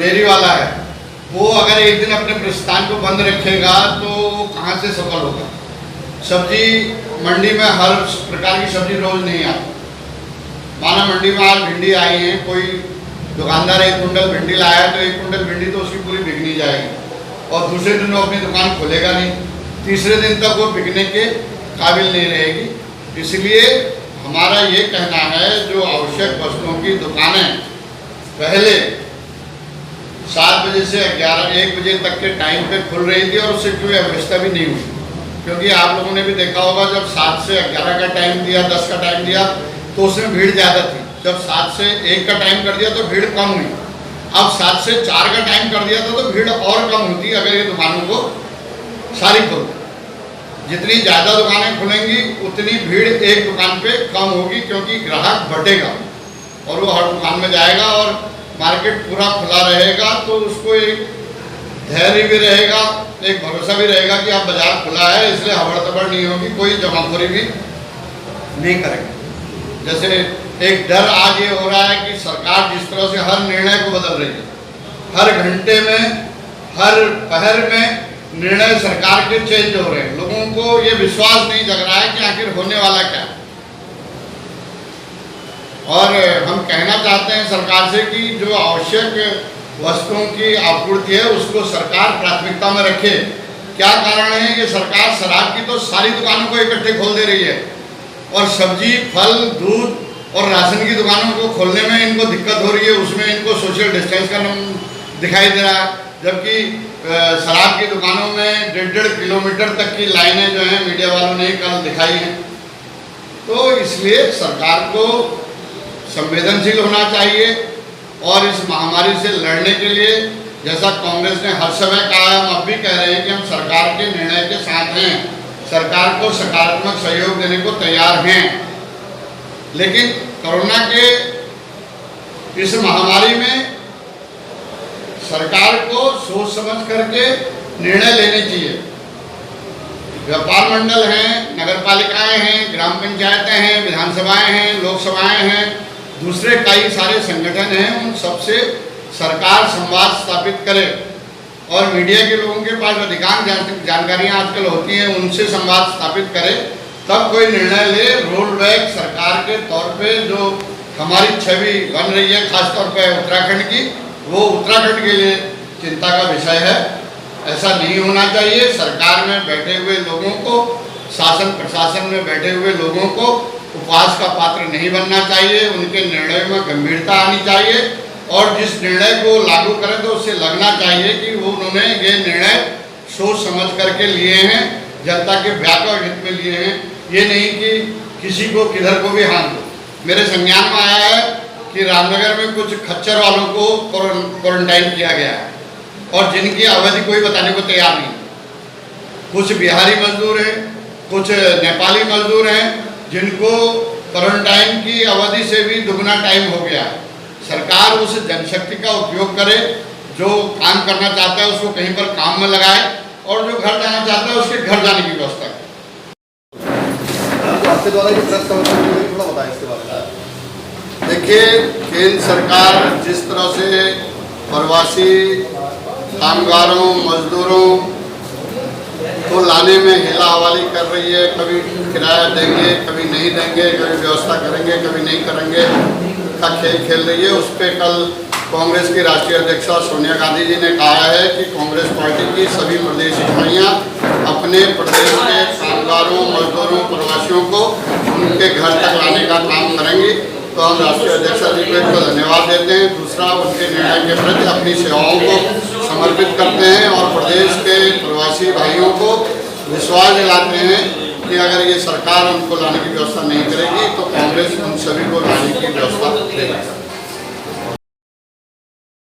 Dairy वाला है, वो अगर एक दिन अपने प्रस्थान को बंद रखेगा तो कहाँ से सफल होगा। सब्जी मंडी में हर प्रकार की सब्जी रोज नहीं आती। माना मंडी में आज भिंडी आई है, कोई दुकानदार 1 कुंटल भिंडी लाया है तो 1 कुंटल भिंडी तो उसकी पूरी बिक नहीं जाएगी और दूसरे दिन वो अपनी दुकान खोलेगा नहीं, तीसरे दिन तक वो बिकने के काबिल नहीं रहेगी। इसलिए हमारा ये कहना है, जो आवश्यक वस्तुओं की दुकानें पहले 7 बजे से 1 बजे तक के टाइम पे खुल रही थी और उससे कोई अव्यवस्था भी नहीं हुई, क्योंकि आप लोगों ने भी देखा होगा जब 7 से 11 का टाइम दिया, 10 का टाइम दिया तो उसमें भीड़ ज़्यादा थी। जब 7 से 1 का टाइम कर दिया तो भीड़ कम हुई। अब 7 से 4 का टाइम कर दिया था तो भीड़ और कम होती अगर ये दुकानों को सारी खोल। जितनी ज़्यादा दुकानें खुलेंगी उतनी भीड़ एक दुकान पे कम होगी, क्योंकि ग्राहक बढ़ेगा और वो हर दुकान में जाएगा और मार्केट पूरा खुला रहेगा तो उसको एक धैर्य भी रहेगा, एक भरोसा भी रहेगा कि अब बाजार खुला है, इसलिए हड़बड़ नहीं होगी, कोई जमाखोरी भी नहीं करेंगे। जैसे एक डर आज ये हो रहा है कि सरकार जिस तरह से हर निर्णय को बदल रही है, हर घंटे में, हर पहर में निर्णय सरकार के चेंज हो रहे हैं, लोगों को ये विश्वास नहीं जग रहा है कि आखिर होने वाला क्या है। और हम कहना चाहते हैं सरकार से कि जो आवश्यक वस्तुओं की आपूर्ति है उसको सरकार प्राथमिकता में रखे। क्या कारण है कि सरकार शराब की तो सारी दुकानों को इकट्ठे खोल दे रही है और सब्जी, फल, दूध और राशन की दुकानों को खोलने में इनको दिक्कत हो रही है, उसमें इनको सोशल डिस्टेंस का दिखाई दे रहा है, जबकि शराब की दुकानों में 1.5 किलोमीटर तक की लाइनें जो हैं मीडिया वालों ने कल दिखाई हैं। तो इसलिए सरकार को संवेदनशील होना चाहिए और इस महामारी से लड़ने के लिए, जैसा कांग्रेस ने हर समय कहा है, हम अब भी कह रहे हैं कि हम सरकार के निर्णय के साथ हैं, सरकार को सकारात्मक सहयोग देने को तैयार हैं। लेकिन कोरोना के इस महामारी में सरकार को सोच समझ करके निर्णय लेने चाहिए। व्यापार मंडल हैं, नगर पालिकाएँ हैं, ग्राम पंचायतें हैं, विधानसभाएं हैं, लोकसभाएं हैं, दूसरे कई सारे संगठन हैं, उन सबसे सरकार संवाद स्थापित करे और मीडिया के लोगों के पास अधिकांश जानकारियां आजकल होती हैं, उनसे संवाद स्थापित करे, तब कोई निर्णय ले। रोल बैक सरकार के तौर पे जो हमारी छवि बन रही है खासतौर पर उत्तराखंड की, वो उत्तराखंड के लिए चिंता का विषय है। ऐसा नहीं होना चाहिए। सरकार में बैठे हुए लोगों को, शासन प्रशासन में बैठे हुए लोगों को उपहास का पात्र नहीं बनना चाहिए, उनके निर्णयों में गंभीरता आनी चाहिए और जिस निर्णय को लागू करें तो उससे लगना चाहिए कि वो उन्होंने ये निर्णय सोच समझ करके लिए हैं, जनता के व्यापक हित में लिए हैं, ये नहीं कि किसी को किधर को भी हानि हो। मेरे संज्ञान में आया है कि रामनगर में कुछ खच्चर वालों को क्वारंटाइन किया गया है और जिनकी अवधि कोई बताने को तैयार नहीं। कुछ बिहारी मजदूर हैं, कुछ नेपाली मजदूर हैं जिनको क्वारंटाइन की अवधि से भी दुगना टाइम हो गया है। सरकार उस जनशक्ति का उपयोग करे, जो काम करना चाहता है उसको कहीं पर काम में लगाए और जो घर जाना चाहता है उसके घर जाने की व्यवस्था करे। आपके द्वारा जो प्रेस कॉन्फ्रेंस थोड़ा बताएं इसके बारे में। देखिए, केंद्र सरकार जिस तरह से प्रवासी कामगारों, मजदूरों को लाने में हिला हवाली कर रही है, कभी किराया देंगे, कभी नहीं देंगे, कभी व्यवस्था करेंगे, कभी नहीं करेंगे का खेल खेल रही है। उस पर कल कांग्रेस की राष्ट्रीय अध्यक्षा सोनिया गांधी जी ने कहा है कि कांग्रेस पार्टी की सभी प्रदेश इकाइयाँ अपने प्रदेश के कामगारों, मजदूरों, प्रवासियों को उनके घर तक लाने का काम करेंगी। तो हम राष्ट्रीय अध्यक्षा जी को एक तो धन्यवाद देते हैं, दूसरा उनके निर्णय के प्रति अपनी सेवाओं को समर्पित करते हैं और प्रदेश के प्रवासी भाइयों को विश्वास दिलाते हैं कि अगर ये सरकार उनको लाने की व्यवस्था नहीं करेगी तो कांग्रेस उन सभी को लाने की व्यवस्था करेगी।